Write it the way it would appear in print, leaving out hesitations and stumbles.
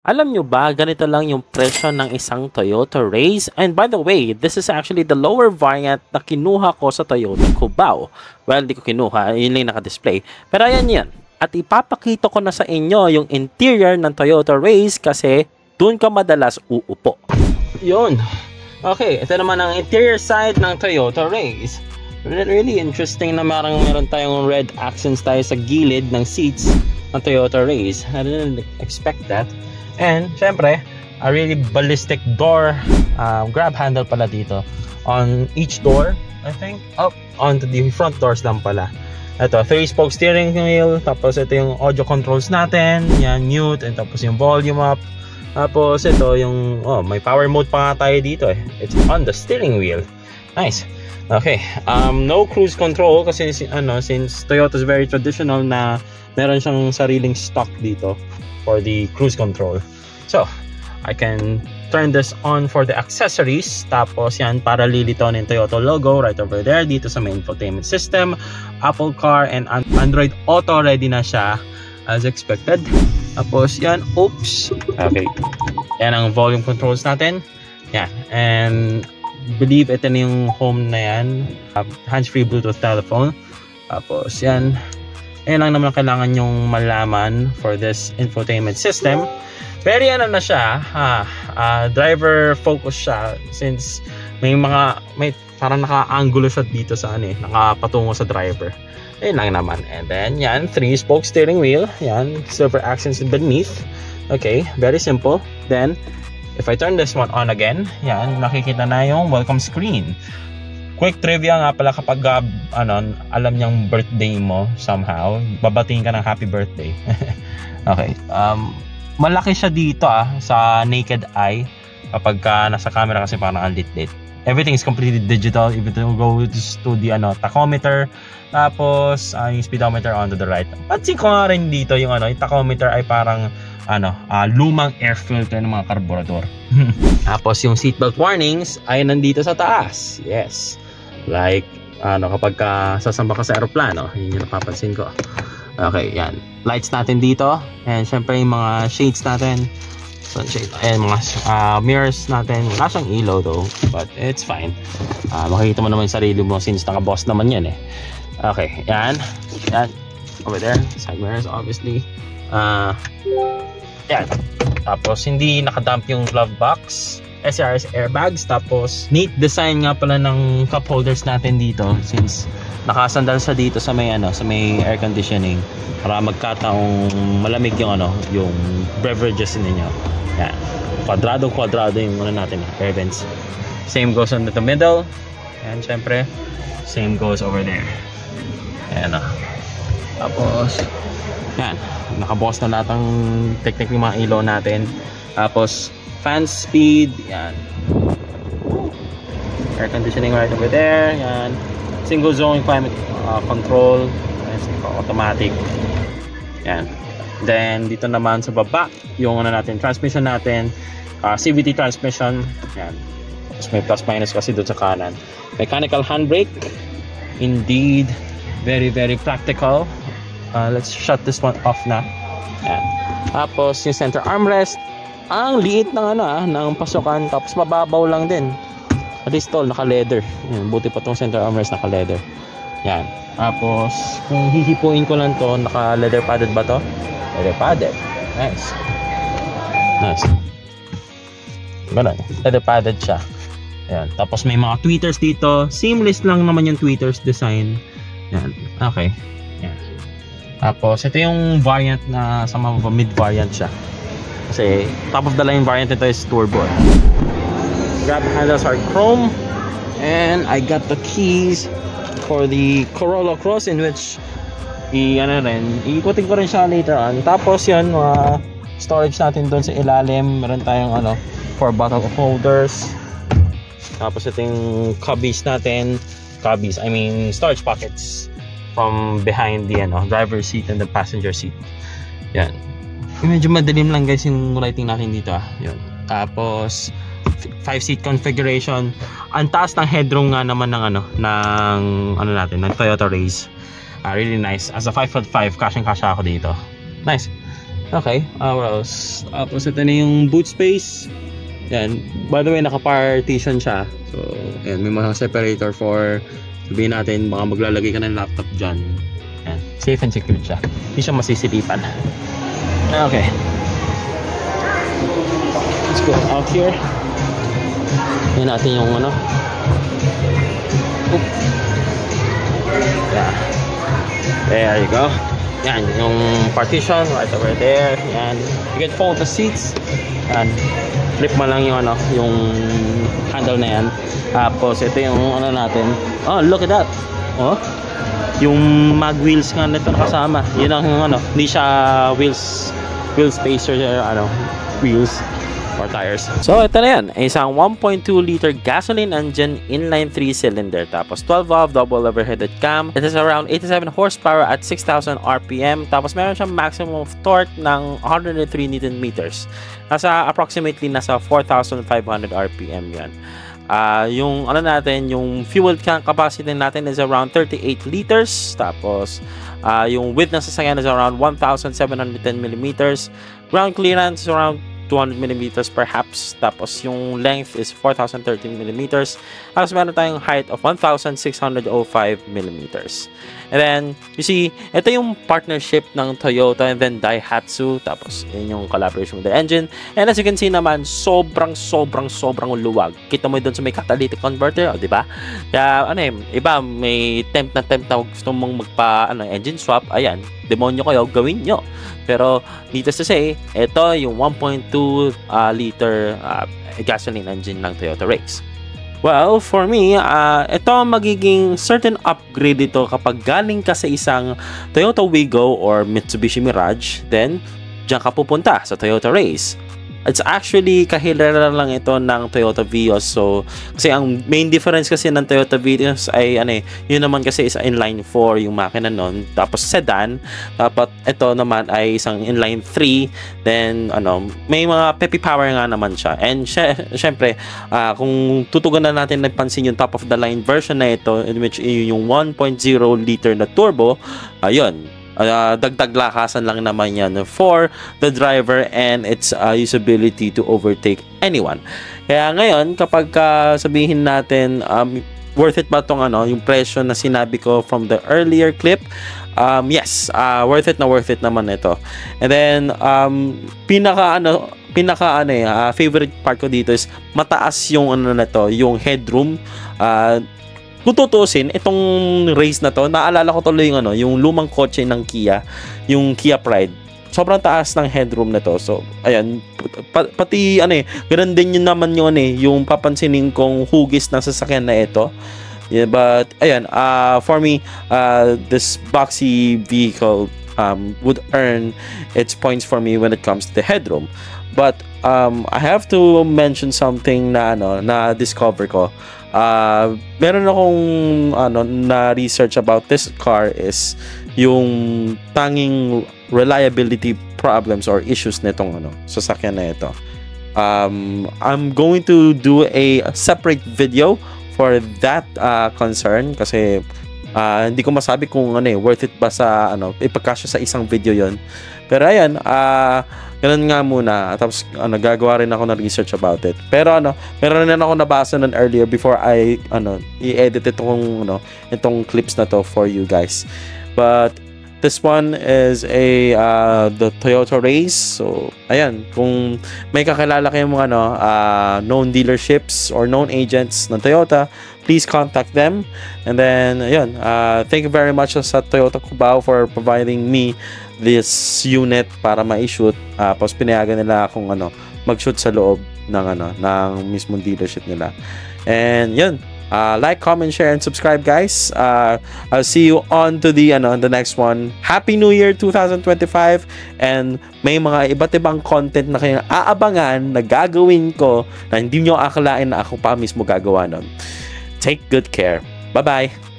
Alam nyo ba, ganito lang yung presyo ng isang Toyota Race? And by the way, this is actually the lower variant na kinuha ko sa Toyota Cubao. Well, di ko kinuha, yun lang naka-display. Pero ayan yan. At ipapakita ko na sa inyo yung interior ng Toyota Race kasi dun ka madalas uupo. Yun. Okay, ito naman ang interior side ng Toyota Race. Really interesting na meron tayong red accents tayo sa gilid ng seats ng Toyota Race. I didn't expect that. And syempre, a really ballistic door grab handle pala dito on each door, I think, up onto the front doors lang pala. Ito, 3-spoke steering wheel, tapos ito yung audio controls natin, yan, mute, and tapos yung volume up. Tapos ito yung, may power mode pa nga tayo dito eh. It's on the steering wheel. Nice. Okay, no cruise control kasi since Toyota is very traditional na meron siyang sariling stock dito for the cruise control. So, I can turn this on for the accessories. Tapos yan, para lilitaw ng Toyota logo right over there dito sa main infotainment system. Apple Car and Android Auto ready na siya as expected. Tapos yan, oops. Okay, yan ang volume controls natin. Yan, and believe ito na yung home na yan. Hands-free Bluetooth telephone. Tapos yan, ayan lang naman kailangan yung malaman for this infotainment system. Very na siya, driver focus siya since may parang naka-angulo siya dito sa nakapatungo sa driver. Ayun lang naman. And then yan, 3-spoke steering wheel. Yan, silver accents beneath. Okay, very simple. Then if I turn this one on again, yan, makikita na yung welcome screen. Quick trivia nga pala kapag alam niyang birthday mo somehow, babatiin ka ng happy birthday. Okay, malaki siya dito sa naked eye kapag nasa camera kasi parang lit-lit. Everything is completely digital. Even to go to the tachometer, tapos yung speedometer on to the right. Pansin ko nga rin dito yung yung tachometer ay parang lumang air filter ng mga karburador. Tapos yung seatbelt warnings ay nandito sa taas. Yes. Like kapag sasamba ka sa aeroplano, yun yung napapansin ko. Okay, yan. Lights natin dito. And syempre yung mga shades natin. Sunshade. And mga mirrors natin. Wala siyang ilaw though. But it's fine. Makikita mo naman yung sarili mo since naka-boss naman yan eh. Okay, yan. Yan. Over there. Side mirrors obviously. Yan. Tapos hindi nakadump yung glove box. SRS airbags. Tapos neat design nga pala ng cup holders natin dito since nakasandal siya dito sa may sa may air conditioning para magkataong malamig yung yung beverages ninyo. Yan. Kwadrado yung natin, air vents. Same goes on the middle. And syempre, same goes over there. Ayan Tapos yan, nakabukas na lahat ng technique ng mga ilaw natin. Tapos fan speed, yan. Air conditioning right over there, yan. Single zone climate control, automatic. Yan. Then dito naman sa baba, yung natin, transmission natin, CVT transmission. Yan. Tapos may plus minus kasi doon sa kanan. Mechanical handbrake. Indeed, very very practical. Let's shut this one off na. Yan. Tapos yung center armrest, ang liit ng ng pasukan, tapos mababaw lang din. At least tol, naka-leather. Yan, buti pa tong center armrest naka-leather. Yan. Tapos kung hihipuin ko lang to, naka-leather padded ba to? Leather padded. Nice. Nice. Ganun. Leather padded siya. Yan. Tapos may mga tweeters dito. Seamless lang naman yung tweeters design. Yan. Okay. Yan. Tapos ito yung variant na sa mga mid variant siya. Kasi top of the line variant nito is turbo. Grab handles are chrome. And I got the keys for the Corolla Cross in which iikutin ko rin siya later on. Tapos yun, storage natin doon sa ilalim. Meron tayong 4 bottle holders. Tapos ito yung cubbies natin. Cubbies, I mean storage pockets from behind the driver's seat and the passenger seat. Yan. Medyo madilim lang guys yung lighting natin dito Yun. Tapos 5-seat configuration. Ang taas ng headroom nga naman ng natin, ng Toyota Race. Really nice. As a 5'5", kasyang-kasya ako dito. Nice. Okay, what else? Tapos ito na yung boot space. Yan. By the way, naka-partition siya. So, yan, may mga separator for, sabihin natin, baka maglalagay ka ng laptop dyan. Yan. Safe and secure siya. Hindi siya masisilipan. Okay. Let's go out here. Yan natin yung ano. Oop. Yeah. There you go. Yan, yung partition right over there. Yan. You can fold the seats. Yan. Flip mo lang yung ano, yung handle na yan. Tapos ito yung ano natin. Oh, look at that. Oh. Yung mag wheels nga nito nakasama. Yun ang ano, hindi siya wheel spacer ano, wheels or tires. So ito na yan, isang 1.2 liter gasoline engine, inline 3-cylinder, tapos 12 valve double overheaded cam. It is around 87 horsepower at 6,000 RPM, tapos meron siyang maximum of torque ng 103 Newton meters. Approximately nasa 4,500 RPM yan. Yung ano natin, yung fuel tank capacity natin is around 38 liters, tapos yung width ng sasakyan is around 1,710 millimeters, ground clearance is around 200 millimeters perhaps, tapos yung length is 4,013 millimeters, tapos meron tayong height of 1,605 millimeters. And then you see, ito yung partnership ng Toyota and then Daihatsu, tapos yun yung collaboration with the engine. And as you can see naman, sobrang luwag. Kita mo doon sa may catalytic converter, di ba? Kaya ano iba may tempt na gusto mong magpa engine swap, ayan, demonyo kayo, gawin nyo. Pero needless to say, ito yung 1.2 liter gasoline engine ng Toyota Race. Well, for me, ito magiging certain upgrade ito kapag galing ka sa isang Toyota Wigo or Mitsubishi Mirage, then diyan ka pupunta sa Toyota Race. It's actually kahilala lang ito ng Toyota Vios. So, kasi ang main difference kasi ng Toyota Vios ay yun naman kasi is inline 4 yung makina nun. Tapos sedan. Tapos ito naman ay isang inline 3. Then may mga peppy power nga naman siya. And syempre, kung tutugunan natin napansin yung top of the line version na ito, in which yung 1.0 liter na turbo, ayun. Dagdag lakasan lang naman yan for the driver and its usability to overtake anyone. Kaya ngayon, kapag sabihin natin worth it ba tong yung presyo na sinabi ko from the earlier clip, yes, worth it naman ito. And then favorite part ko dito is mataas yung yung headroom. Kung tutusin, itong race na to, naalala ko tuloy yung lumang kotse ng Kia, yung Kia Pride. Sobrang taas ng headroom na to. So, ayan, pati ganun din yun naman yung papansinin kong hugis ng sasakyan na ito. Yeah, but ayan, for me, this boxy vehicle would earn its points for me when it comes to the headroom. But I have to mention something na discover ko. Meron akong na research about this car is yung tanging reliability problems or issues nitong sasakyan na ito. I'm going to do a separate video for that concern kasi hindi ko masabi kung worth it ba sa ipagkasya sa isang video yon. Pero ayan, ganun nga muna. Tapos gagawa rin ako ng research about it. Pero meron na ako nabasa nun earlier before I i-edit itong clips na to for you guys. But this one is the Toyota Race. So ayan, kung may kakilala kayong mga known dealerships or known agents ng Toyota, please contact them. And then ayun, thank you very much sa Toyota Cubao for providing me this unit para ma-shoot. Tapos pinayagan nila akong mag-shoot sa loob ng mismong dealership nila. And yun, like, comment, share, and subscribe, guys. I'll see you on to the next one. Happy New Year 2025, and may mga iba't ibang content na kayong aabangan na gagawin ko na hindi nyo akalain na ako pa mismo gagawa nun. Take good care. Bye-bye.